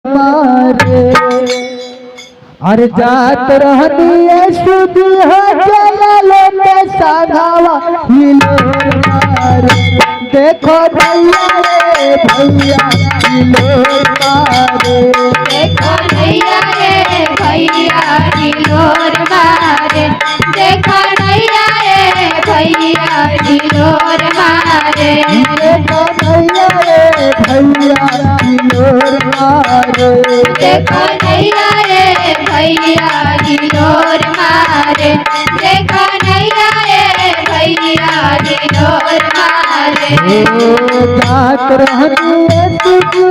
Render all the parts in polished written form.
मारे अरे जात रहनी सुधी चलले में साधावा हिलोर मारे देखो भैया रे भैया हिलोर मारे देखो नैया रे भैया हिलोर मारे देखो नैया रे भैया हिलोर मारे देखो भैया रे भैया हिलोर मारे देखो नैया रे भैया हिलोर मारे देखो नैया रे भैया हिलोर मारे जात रहनी सुधी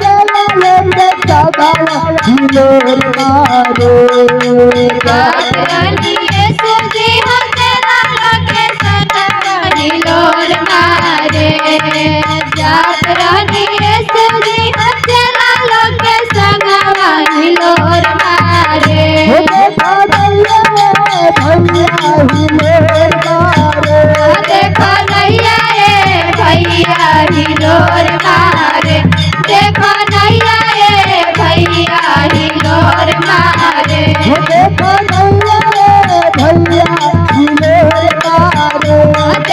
चलले में साधावा हिलोर मारे जात रहनी सुधी तेरा लगे सनवा हिलोर मारे जात रहनी सुधी तेरा लगे सनवा हिलोर मारे देखो भैया रे भैया हिलोर मारे देखो नैया रे भैया हिलोर मारे देखो नैया रे भैया हिलोर मारे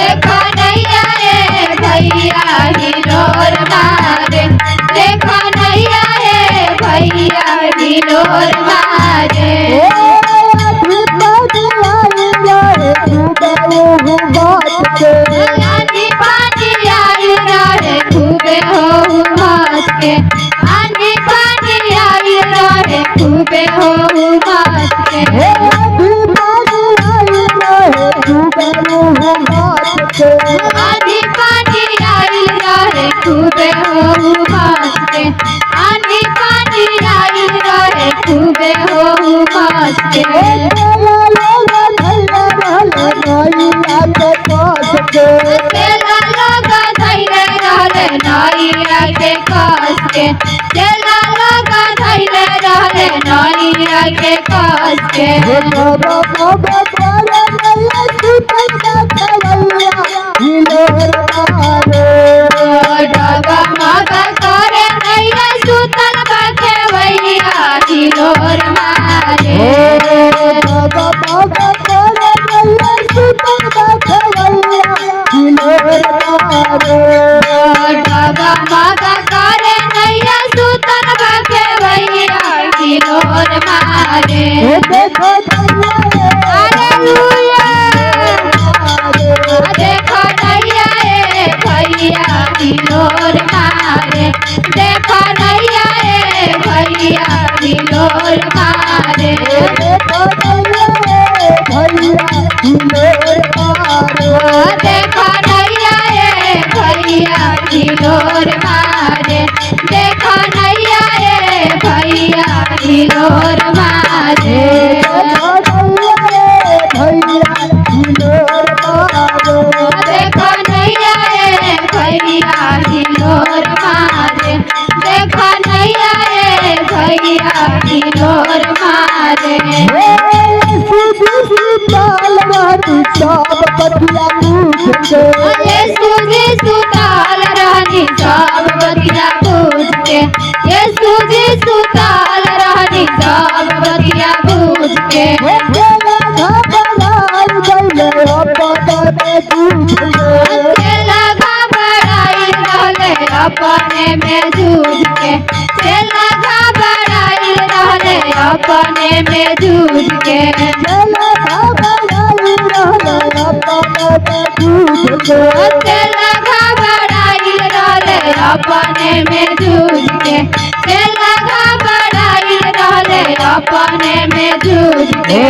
देखो भैया रे भैया हिलोर मारे देखो नैया रे भैया हिलोर मारे देखो नैया रे भैया हिलोर मारे आंधी पानी आई रहे खूबे हो मास के आंधी पानी आई रहे खूबे हो मास के आंधी पानी आई रहे खूबे हो मास के आंधी पानी आई रहे खूबे हो मास के तेरा लोग धैले रहले नैया के कस के तेरा लोग धैले रहले नैया के कस के डबा मगा करे नैया सुतल बाके भैया हिलोर मारे डबा मगा करे नैया सुतल बाके भैया हिलोर मारे हालेलुया देखो नैया रे भैया हिलोर मारे देखो नैया रे भैया हिलोर मारे देखो नैया रे भैया हिलोर मारे देखो नैया रे भैया हिलोर मारे देखो नैया रे भैया हिलोर मारे देखो नैया रे भैया हिलोर मारे ये सूजी सुताल रहनी सब बतिया पूछ के ये सूजी सुताल रहनी सब बतिया पूछ के चेला घबराई रहले अपने में जूझ के चेला घबराई रहले अपने में जूझ के चेला घबराई रहले अपने में जूझ के चेला घबराई रहले अपने में जूझ के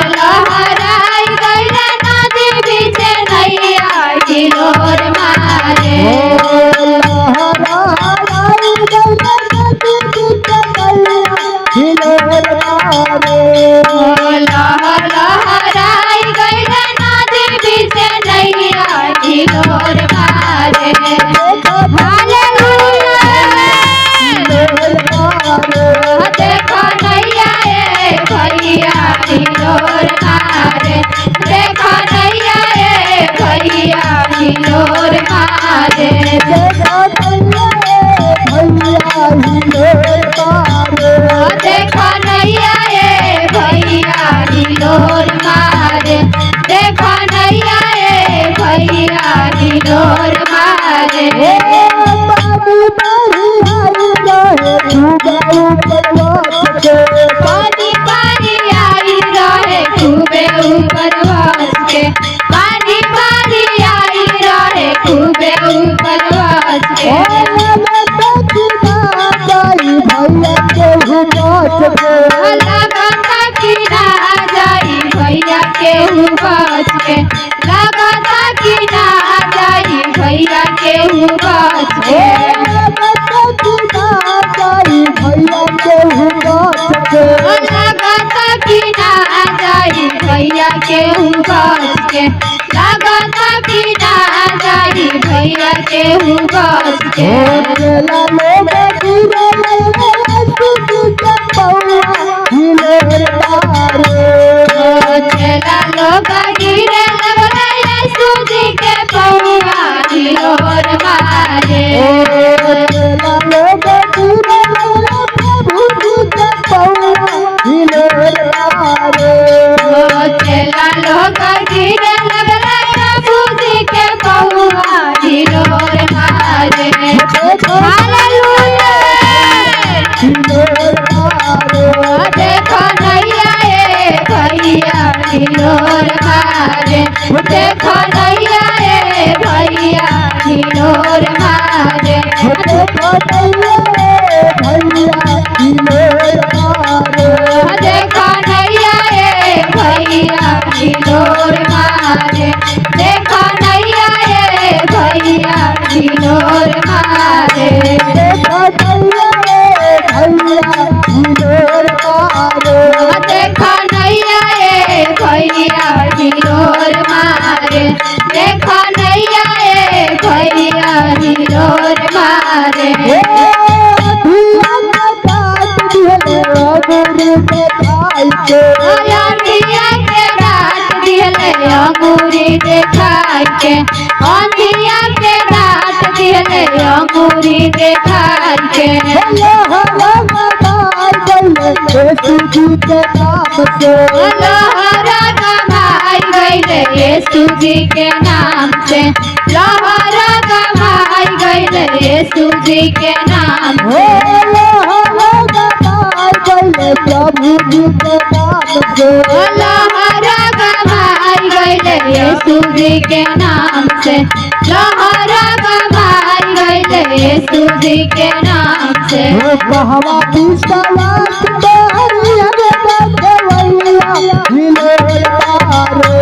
लहराई गइले नदी बीचे नैया हिलोर मारे लहराई गइले नदी बीचे नैया हिलोर मारे हालेलुया देखो नैया ए भैया हिलोर मारे पानी पानी आई रहे खूबे ऊपर वास के पानी पानी आई रहे खूबे ऊपर वास के भैया के लगता कि ना जाई भैया के बच के लगता कि ना जाई भैया के बच के भैया के लगता कि ना जाई भैया के बच के लगता कि ना जाई भैया के बच के चला लोग गिरे लगला सूजी के पौआ हिलोर मारे चला लोग गिरे लगला सूजी के पौआ हिलोर मारे हालेलुया देखो नैया ए भैया हिलोर मारे देखो नैया ए भैया हिलोर मारे देखो नैया ए भैया हिलोर मारे देखो नैया ए भैया हिलोर मारे देखो नैया ए भैया हिलोर मारे देखो नैया ए भैया हिलोर मारे अंधिया के रात दिहले अंगूरी देखाई के अंधिया के रात दिहले अंगूरी देखाई के लहरा कमाई गईले यीशु जी के नाम से लहरा कमाई गईले यीशु जी के नाम से प्रभु जी के नाम से लहरा कमाई गईले यीशु जी के नाम से लहरा कमाई गईले यीशु जी के नाम से कहवा विश्वास हिलोर मारे